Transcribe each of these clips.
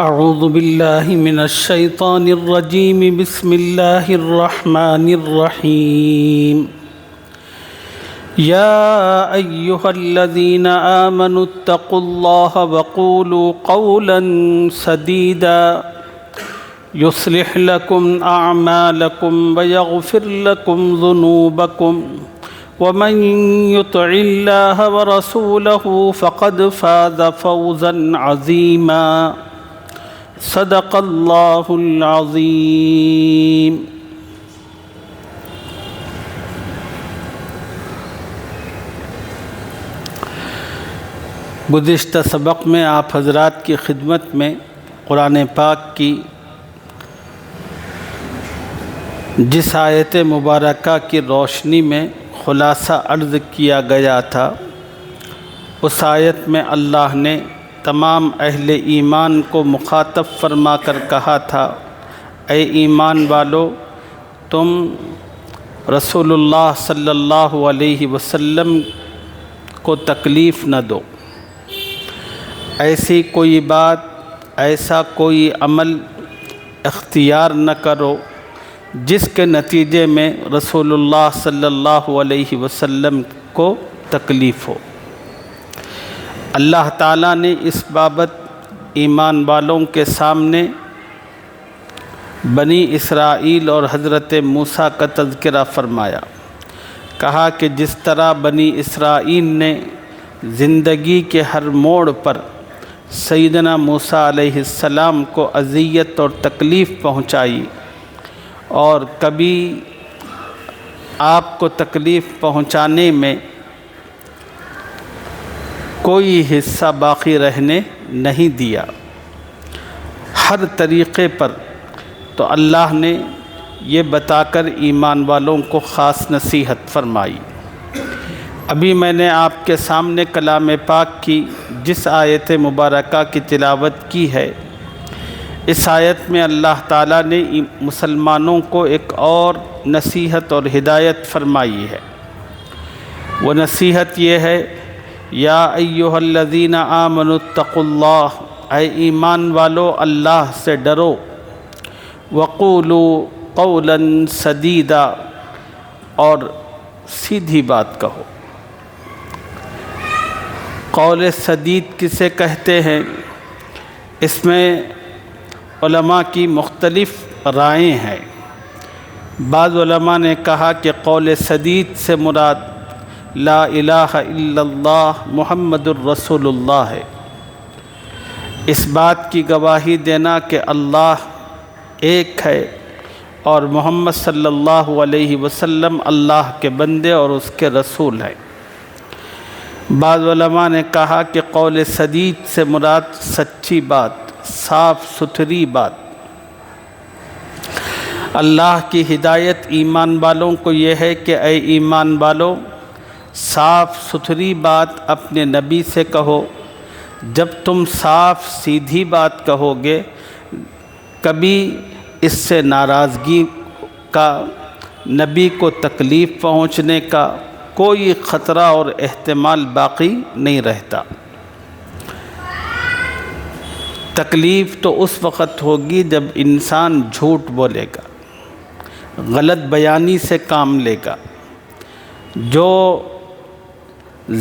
اعوذ باللہ من الشیطان الرجیم بسم اللہ الرحمن الرحیم یا ایہا الذین آمنوا اتقوا اللہ وقولوا قولا سدیدا يصلح لكم أعمالكم ويغفر لكم ذنوبكم ومن يطع الله ورسوله فقد فاز فوزا عظيما صدق الله العظيم. گزشتہ سبق میں آپ حضرات کی خدمت میں قرآن پاک کی جس آیت مبارکہ کی روشنی میں خلاصہ عرض کیا گیا تھا، اس آیت میں اللہ نے تمام اہل ایمان کو مخاطب فرما کر کہا تھا، اے ایمان والو، تم رسول اللہ صلی اللہ علیہ وسلم کو تکلیف نہ دو، ایسی کوئی بات، ایسا کوئی عمل اختیار نہ کرو جس کے نتیجے میں رسول اللہ صلی اللہ علیہ وسلم کو تکلیف ہو۔ اللہ تعالیٰ نے اس بابت ایمان والوں کے سامنے بنی اسرائیل اور حضرت موسیٰ کا تذکرہ فرمایا، کہا کہ جس طرح بنی اسرائیل نے زندگی کے ہر موڑ پر سیدنا موسیٰ علیہ السلام کو اذیت اور تکلیف پہنچائی، اور کبھی آپ کو تکلیف پہنچانے میں کوئی حصہ باقی رہنے نہیں دیا، ہر طریقے پر، تو اللہ نے یہ بتا کر ایمان والوں کو خاص نصیحت فرمائی۔ ابھی میں نے آپ کے سامنے کلام پاک کی جس آیت مبارکہ کی تلاوت کی ہے، اس آیت میں اللہ تعالیٰ نے مسلمانوں کو ایک اور نصیحت اور ہدایت فرمائی ہے۔ وہ نصیحت یہ ہے، یا ایہا الذین آمنوا اتقوا اللہ، اے ایمان والو اللہ سے ڈرو، وقولوا قولا سدیدا، اور سیدھی بات کہو۔ قول سدید کسے کہتے ہیں، اس میں علماء کی مختلف رائیں ہیں۔ بعض علماء نے کہا کہ قول سدید سے مراد لا الہ الا اللہ محمد الرسول اللہ ہے، اس بات کی گواہی دینا کہ اللہ ایک ہے اور محمد صلی اللہ علیہ وسلم اللہ کے بندے اور اس کے رسول ہیں۔ بعض علماء نے کہا کہ قول سدید سے مراد سچی بات، صاف ستھری بات۔ اللہ کی ہدایت ایمان والوں کو یہ ہے کہ اے ایمان والو، صاف ستھری بات اپنے نبی سے کہو۔ جب تم صاف سیدھی بات کہو گے، کبھی اس سے ناراضگی کا، نبی کو تکلیف پہنچنے کا کوئی خطرہ اور احتمال باقی نہیں رہتا۔ تکلیف تو اس وقت ہوگی جب انسان جھوٹ بولے گا، غلط بیانی سے کام لے گا، جو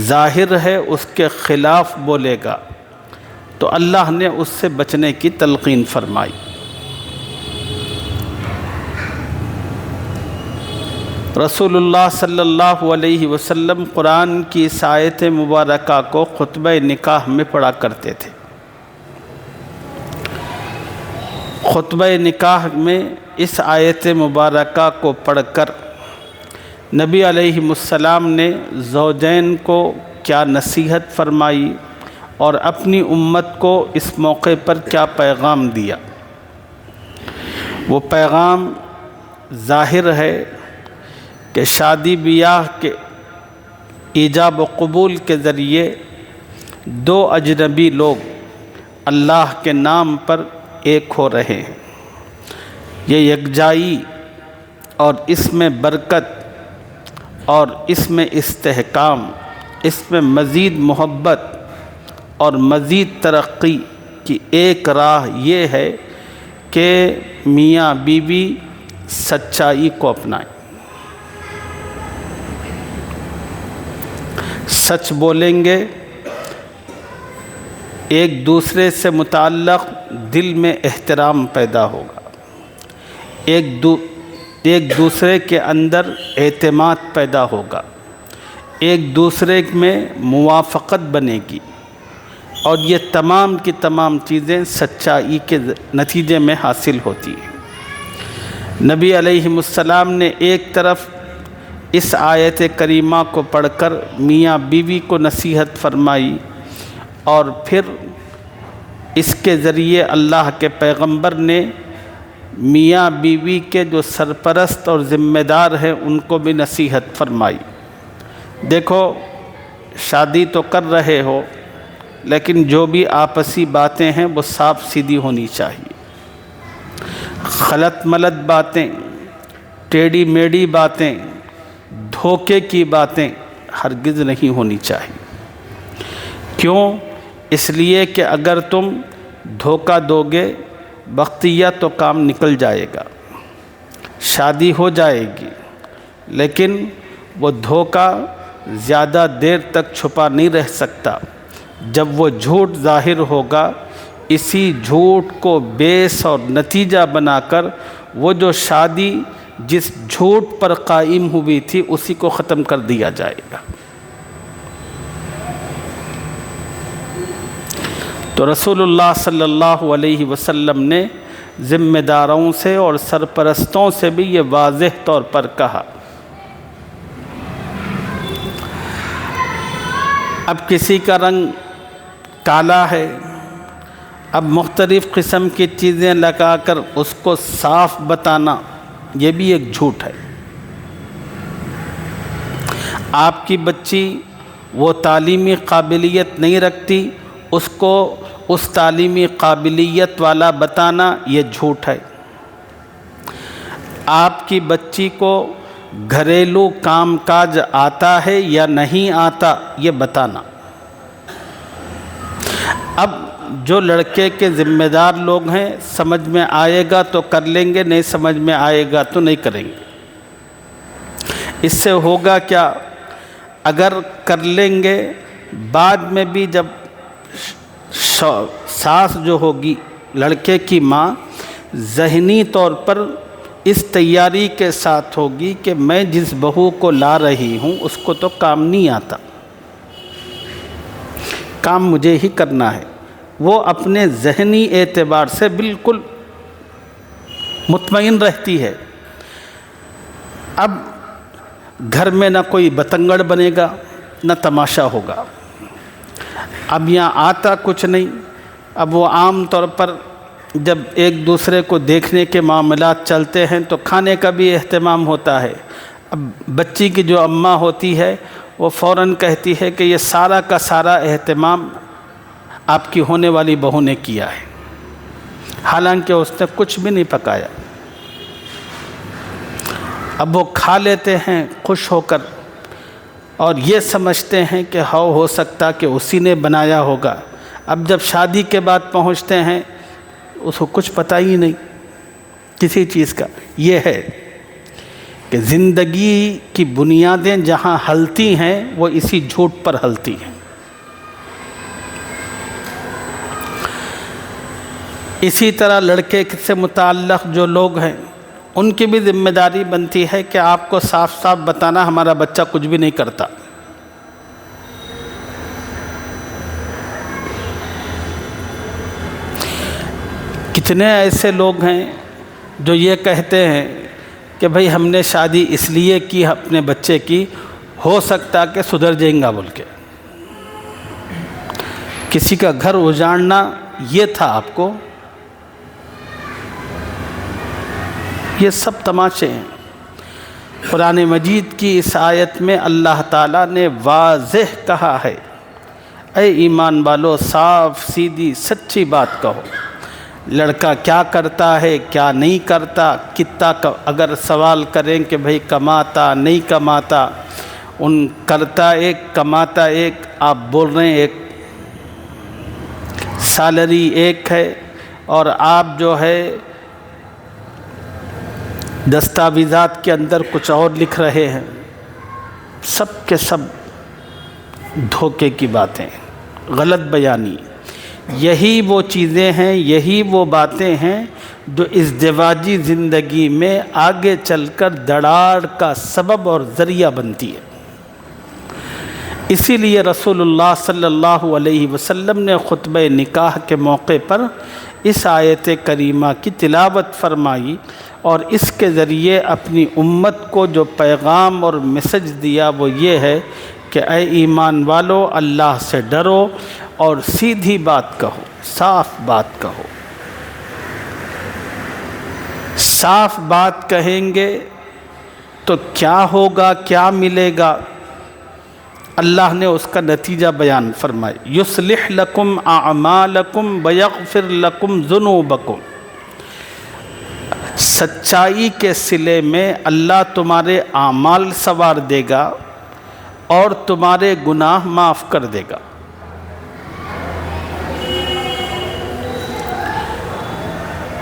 ظاہر ہے اس کے خلاف بولے گا، تو اللہ نے اس سے بچنے کی تلقین فرمائی۔ رسول اللہ صلی اللہ علیہ وسلم قرآن کی اس آیت مبارکہ کو خطبہ نکاح میں پڑھا کرتے تھے۔ خطبہ نکاح میں اس آیت مبارکہ کو پڑھ کر نبی علیہ السلام نے زوجین کو کیا نصیحت فرمائی اور اپنی امت کو اس موقع پر کیا پیغام دیا۔ وہ پیغام ظاہر ہے کہ شادی بیاہ کے ایجاب و قبول کے ذریعے دو اجنبی لوگ اللہ کے نام پر ایک ہو رہے ہیں۔ یہ یکجائی اور اس میں برکت اور اس میں استحکام، اس میں مزید محبت اور مزید ترقی کی ایک راہ یہ ہے کہ میاں بیوی سچائی کو اپنائیں، سچ بولیں گے، ایک دوسرے سے متعلق دل میں احترام پیدا ہوگا، ایک دوسرے کے اندر اعتماد پیدا ہوگا، ایک دوسرے میں موافقت بنے گی، اور یہ تمام کی تمام چیزیں سچائی کے نتیجے میں حاصل ہوتی ہیں۔ نبی علیہ السلام نے ایک طرف اس آیت کریمہ کو پڑھ کر میاں بیوی کو نصیحت فرمائی، اور پھر اس کے ذریعے اللہ کے پیغمبر نے میاں بیوی کے جو سرپرست اور ذمہ دار ہیں ان کو بھی نصیحت فرمائی۔ دیکھو، شادی تو کر رہے ہو، لیکن جو بھی آپسی باتیں ہیں وہ صاف سیدھی ہونی چاہیے۔ غلط ملت باتیں، ٹیڑھی میڑھی باتیں، دھوکے کی باتیں ہرگز نہیں ہونی چاہیے۔ کیوں؟ اس لیے کہ اگر تم دھوکہ دو گے، وقتیہ تو کام نکل جائے گا، شادی ہو جائے گی، لیکن وہ دھوکہ زیادہ دیر تک چھپا نہیں رہ سکتا۔ جب وہ جھوٹ ظاہر ہوگا، اسی جھوٹ کو بیس اور نتیجہ بنا کر وہ جو شادی جس جھوٹ پر قائم ہوئی تھی اسی کو ختم کر دیا جائے گا۔ تو رسول اللہ صلی اللہ علیہ وسلم نے ذمہ داروں سے اور سرپرستوں سے بھی یہ واضح طور پر کہا۔ اب کسی کا رنگ کالا ہے، اب مختلف قسم کی چیزیں لگا کر اس کو صاف بتانا، یہ بھی ایک جھوٹ ہے۔ آپ کی بچی وہ تعلیمی قابلیت نہیں رکھتی، اس کو اس تعلیمی قابلیت والا بتانا یہ جھوٹ ہے۔ آپ کی بچی کو گھریلو کام کاج آتا ہے یا نہیں آتا یہ بتانا۔ اب جو لڑکے کے ذمہ دار لوگ ہیں، سمجھ میں آئے گا تو کر لیں گے، نہیں سمجھ میں آئے گا تو نہیں کریں گے۔ اس سے ہوگا کیا؟ اگر کر لیں گے، بعد میں بھی جب ساس جو ہوگی، لڑکے کی ماں، ذہنی طور پر اس تیاری کے ساتھ ہوگی کہ میں جس بہو کو لا رہی ہوں اس کو تو کام نہیں آتا، کام مجھے ہی کرنا ہے۔ وہ اپنے ذہنی اعتبار سے بالکل مطمئن رہتی ہے۔ اب گھر میں نہ کوئی بتنگڑ بنے گا، نہ تماشا ہوگا۔ اب یہاں آتا کچھ نہیں۔ اب وہ عام طور پر جب ایک دوسرے کو دیکھنے کے معاملات چلتے ہیں تو کھانے کا بھی اہتمام ہوتا ہے۔ اب بچی کی جو اماں ہوتی ہے وہ فوراً کہتی ہے کہ یہ سارا کا سارا اہتمام آپ کی ہونے والی بہو نے کیا ہے، حالانکہ اس نے کچھ بھی نہیں پکایا۔ اب وہ کھا لیتے ہیں خوش ہو کر، اور یہ سمجھتے ہیں کہ ہو سکتا کہ اسی نے بنایا ہوگا۔ اب جب شادی کے بعد پہنچتے ہیں اس کو کچھ پتہ ہی نہیں کسی چیز کا۔ یہ ہے کہ زندگی کی بنیادیں جہاں ہلتی ہیں وہ اسی جھوٹ پر ہلتی ہیں۔ اسی طرح لڑکے سے متعلق جو لوگ ہیں ان کی بھی ذمہ داری بنتی ہے کہ آپ کو صاف صاف بتانا ہمارا بچہ کچھ بھی نہیں کرتا۔ کتنے ایسے لوگ ہیں جو یہ کہتے ہیں کہ بھئی ہم نے شادی اس لیے کی اپنے بچے کی، ہو سکتا کہ سدھر جائیں گا بول کے۔ کسی کا گھر اجاڑنا یہ تھا آپ کو؟ یہ سب تماشے ہیں۔ قرآن مجید کی اس آیت میں اللہ تعالیٰ نے واضح کہا ہے، اے ایمان والو صاف سیدھی سچی بات کہو۔ لڑکا کیا کرتا ہے کیا نہیں کرتا، کتنا اگر سوال کریں کہ بھئی کماتا نہیں کماتا، ان کرتا ایک کماتا ایک، آپ بول رہے ہیں ایک۔ سالری ایک ہے اور آپ جو ہے دستاویزات کے اندر کچھ اور لکھ رہے ہیں، سب کے سب دھوکے کی باتیں، غلط بیانی۔ یہی وہ چیزیں ہیں، یہی وہ باتیں ہیں جو ازدواجی زندگی میں آگے چل کر دراڑ کا سبب اور ذریعہ بنتی ہے۔ اسی لیے رسول اللہ صلی اللہ علیہ وسلم نے خطبہ نکاح کے موقع پر اس آیت کریمہ کی تلاوت فرمائی اور اس کے ذریعے اپنی امت کو جو پیغام اور میسج دیا وہ یہ ہے کہ اے ایمان والو، اللہ سے ڈرو اور سیدھی بات کہو، صاف بات کہو۔ صاف بات کہیں گے تو کیا ہوگا، کیا ملے گا؟ اللہ نے اس کا نتیجہ بیان فرمایا، یصلح لکم اعمالکم ویغفر لکم ذنوبکم۔ سچائی کے صلے میں اللہ تمہارے اعمال سنوار دے گا اور تمہارے گناہ معاف کر دے گا۔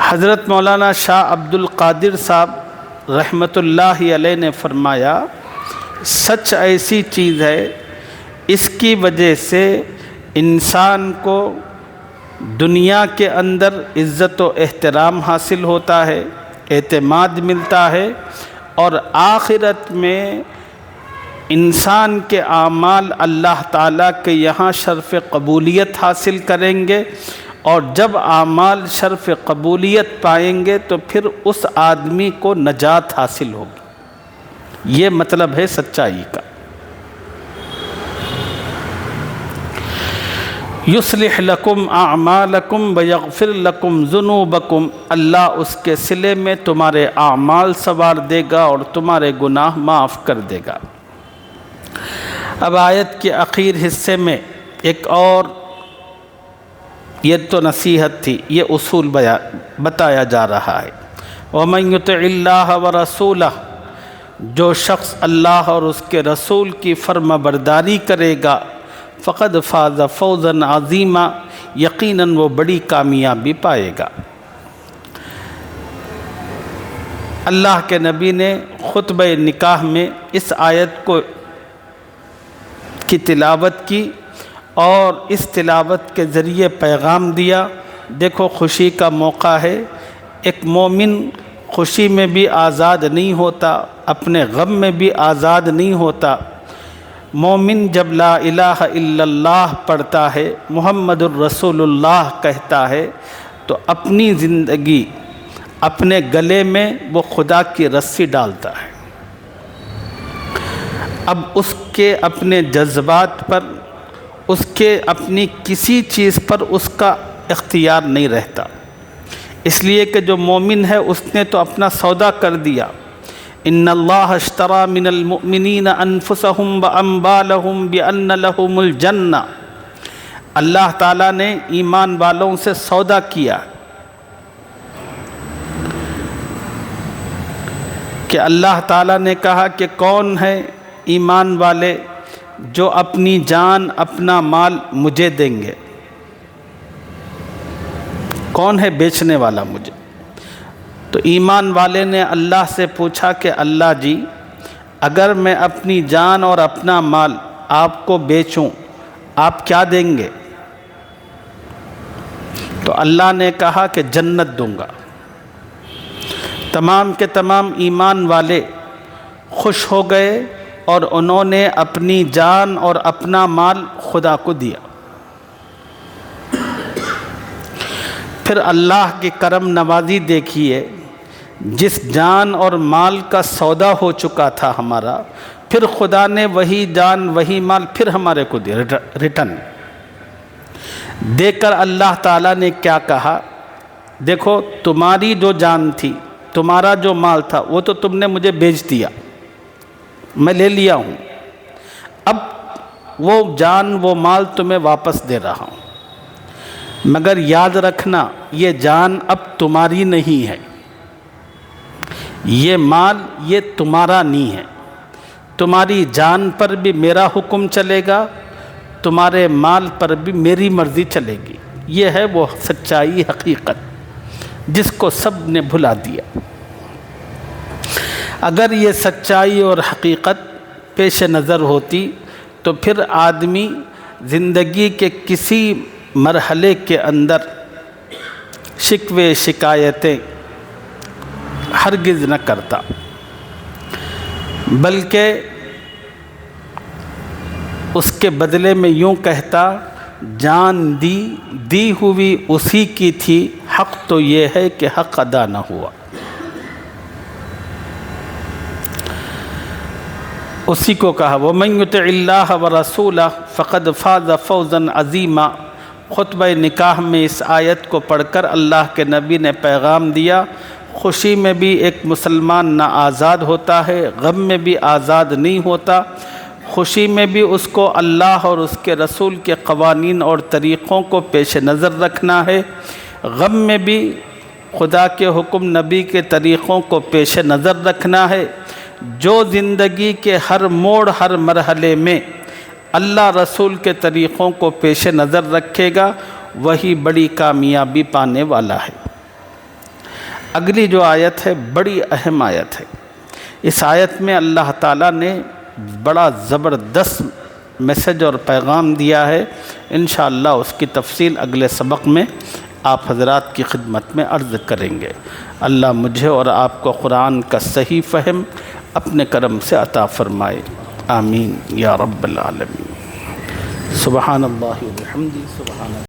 حضرت مولانا شاہ عبد القادر صاحب رحمۃ اللہ علیہ نے فرمایا، سچ ایسی چیز ہے اس کی وجہ سے انسان کو دنیا کے اندر عزت و احترام حاصل ہوتا ہے، اعتماد ملتا ہے، اور آخرت میں انسان کے اعمال اللہ تعالیٰ کے یہاں شرف قبولیت حاصل کریں گے، اور جب اعمال شرف قبولیت پائیں گے تو پھر اس آدمی کو نجات حاصل ہوگی۔ یہ مطلب ہے سچائی کا۔ یصلح لکم اعمالکم ویغفر لکم ذنوبکم، اللہ اس کے صلے میں تمہارے اعمال سنوار دے گا اور تمہارے گناہ معاف کر دے گا۔ اب آیت کے آخر حصے میں ایک اور، یہ تو نصیحت تھی، یہ اصول بتایا جا رہا ہے۔ وَمَن يُطِعِ اللَّهَ وَرَسُولَهُ، جو شخص اللہ اور اس کے رسول کی فرما برداری کرے گا، فقد فاز فوزا عظیما، یقیناً وہ بڑی کامیابی پائے گا۔ اللہ کے نبی نے خطبہ نکاح میں اس آیت کی تلاوت کی اور اس تلاوت کے ذریعے پیغام دیا۔ دیکھو خوشی کا موقع ہے، ایک مومن خوشی میں بھی آزاد نہیں ہوتا، اپنے غم میں بھی آزاد نہیں ہوتا۔ مومن جب لا الہ الا اللہ پڑھتا ہے، محمد الرسول اللہ کہتا ہے، تو اپنی زندگی، اپنے گلے میں وہ خدا کی رسی ڈالتا ہے۔ اب اس کے اپنے جذبات پر، اس کے اپنی کسی چیز پر اس کا اختیار نہیں رہتا، اس لیے کہ جو مومن ہے اس نے تو اپنا سودا کر دیا۔ ان اللہ اشتری من المؤمنین انفسهم واموالهم بان لهم الجنہ، اللہ تعالیٰ نے ایمان والوں سے سودا کیا کہ اللہ تعالیٰ نے کہا کہ کون ہے ایمان والے جو اپنی جان، اپنا مال مجھے دیں گے؟ کون ہے بیچنے والا مجھے؟ تو ایمان والے نے اللہ سے پوچھا کہ اللہ جی، اگر میں اپنی جان اور اپنا مال آپ کو بیچوں، آپ کیا دیں گے؟ تو اللہ نے کہا کہ جنت دوں گا۔ تمام کے تمام ایمان والے خوش ہو گئے اور انہوں نے اپنی جان اور اپنا مال خدا کو دیا۔ پھر اللہ کی کرم نوازی دیکھیے، جس جان اور مال کا سودا ہو چکا تھا ہمارا، پھر خدا نے وہی جان وہی مال پھر ہمارے کو دیا ریٹرن دے کر۔ اللہ تعالیٰ نے کیا کہا؟ دیکھو تمہاری جو جان تھی، تمہارا جو مال تھا، وہ تو تم نے مجھے بیچ دیا، میں لے لیا ہوں، اب وہ جان وہ مال تمہیں واپس دے رہا ہوں، مگر یاد رکھنا یہ جان اب تمہاری نہیں ہے، یہ مال یہ تمہارا نہیں ہے، تمہاری جان پر بھی میرا حکم چلے گا، تمہارے مال پر بھی میری مرضی چلے گی۔ یہ ہے وہ سچائی حقیقت جس کو سب نے بھلا دیا۔ اگر یہ سچائی اور حقیقت پیش نظر ہوتی تو پھر آدمی زندگی کے کسی مرحلے کے اندر شکوے شکایتیں ہرگز نہ کرتا، بلکہ اس کے بدلے میں یوں کہتا، جان دی ہوئی اسی کی تھی، حق تو یہ ہے کہ حق ادا نہ ہوا۔ اسی کو کہا وَمَن يُطِعِ اللَّهَ وَرَسُولَهُ فَقَدْ فَازَ فَوْزًا عَظِيمًا۔ خطبہ نکاح میں اس آیت کو پڑھ کر اللہ کے نبی نے پیغام دیا، خوشی میں بھی ایک مسلمان نہ آزاد ہوتا ہے، غم میں بھی آزاد نہیں ہوتا۔ خوشی میں بھی اس کو اللہ اور اس کے رسول کے قوانین اور طریقوں کو پیش نظر رکھنا ہے، غم میں بھی خدا کے حکم نبی کے طریقوں کو پیش نظر رکھنا ہے۔ جو زندگی کے ہر موڑ ہر مرحلے میں اللہ رسول کے طریقوں کو پیش نظر رکھے گا وہی بڑی کامیابی پانے والا ہے۔ اگلی جو آیت ہے بڑی اہم آیت ہے۔ اس آیت میں اللہ تعالیٰ نے بڑا زبردست میسج اور پیغام دیا ہے، انشاءاللہ اس کی تفصیل اگلے سبق میں آپ حضرات کی خدمت میں عرض کریں گے۔ اللہ مجھے اور آپ کو قرآن کا صحیح فہم اپنے کرم سے عطا فرمائے، آمین یا رب العالمین۔ سبحان اللہ و بحمدہ، سبحان اللہ۔